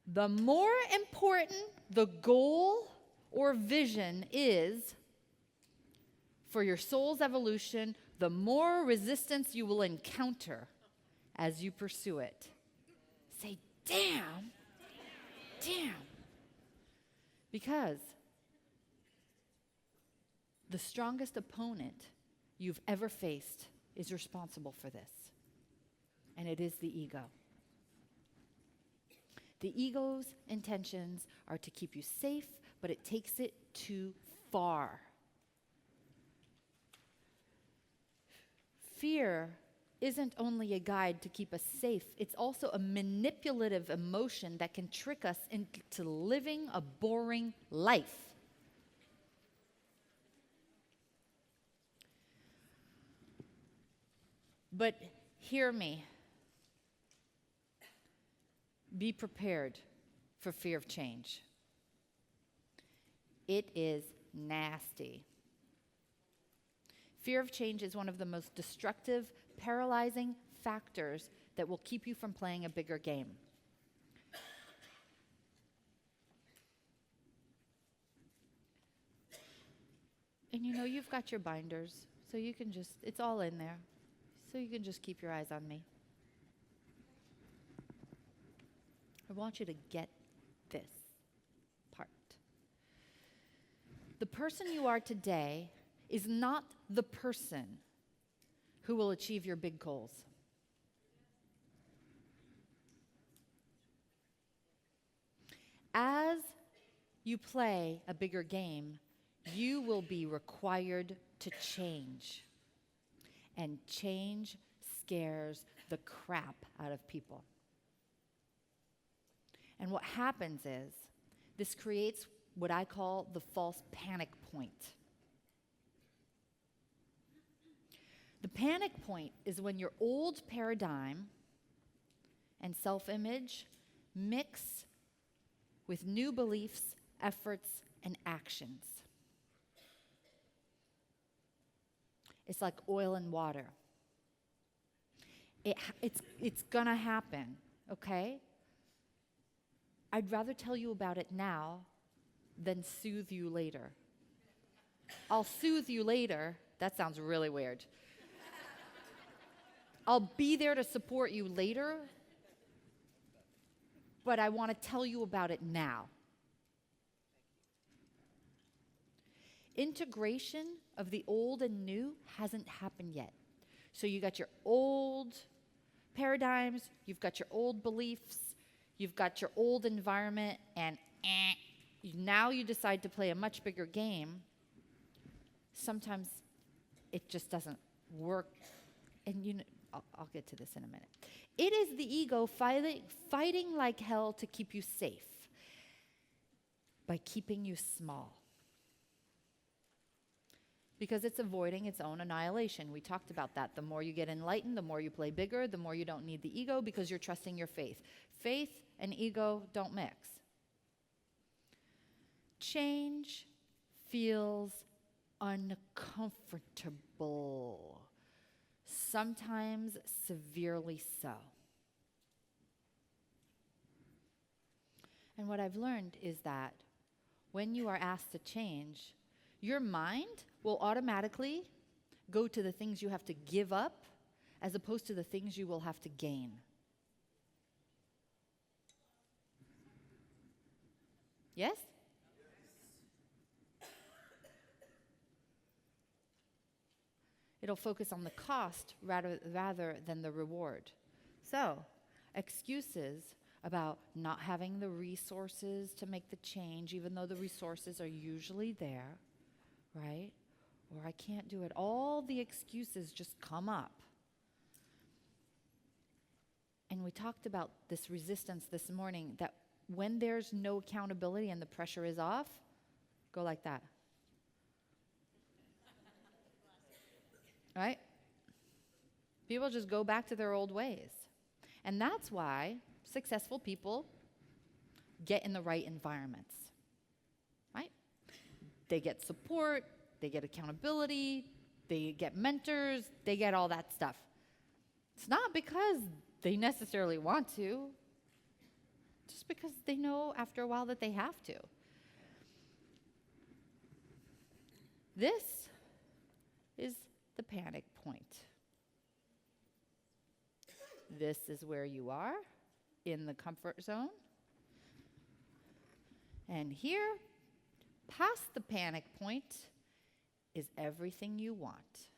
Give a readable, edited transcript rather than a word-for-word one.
The more important the goal or vision is for your soul's evolution, the more resistance you will encounter as you pursue it. Say, damn. Because the strongest opponent you've ever faced is responsible for this, and it is the ego. The ego's intentions are to keep you safe, but it takes it too far. Fear isn't only a guide to keep us safe, it's also a manipulative emotion that can trick us into living a boring life. But hear me. Be prepared for fear of change. It is nasty. Fear of change is one of the most destructive, paralyzing factors that will keep you from playing a bigger game. And you've got your binders, so you can just, it's all in there. So you can just keep your eyes on me. I want you to get this part. The person you are today is not the person who will achieve your big goals. As you play a bigger game, you will be required to change. And change scares the crap out of people. And what happens is, this creates what I call the false panic point. The panic point is when your old paradigm and self-image mix with new beliefs, efforts, and actions. It's like oil and water. It's gonna happen, okay? I'd rather tell you about it now than soothe you later. I'll soothe you later. That sounds really weird. I'll be there to support you later, but I want to tell you about it now. Integration of the old and new hasn't happened yet. So you got your old paradigms, you've got your old beliefs, you've got your old environment, and now you decide to play a much bigger game. Sometimes it just doesn't work. And I'll get to this in a minute. It is the ego fighting like hell to keep you safe by keeping you small. Because it's avoiding its own annihilation. We talked about that. The more you get enlightened, the more you play bigger, the more you don't need the ego because you're trusting your faith. Faith and ego don't mix. Change feels uncomfortable, sometimes severely so. And what I've learned is that when you are asked to change, your mind will automatically go to the things you have to give up as opposed to the things you will have to gain. Yes? It'll focus on the cost rather than the reward. So, excuses about not having the resources to make the change, even though the resources are usually there, right? Or I can't do it. All the excuses just come up. And we talked about this resistance this morning, that when there's no accountability and the pressure is off, go like that. Right? People just go back to their old ways. And that's why successful people get in the right environments. Right? They get support, they get accountability, they get mentors, they get all that stuff. It's not because they necessarily want to. just because they know after a while that they have to. This is the panic point. This is where you are in the comfort zone. And here, past the panic point, is everything you want.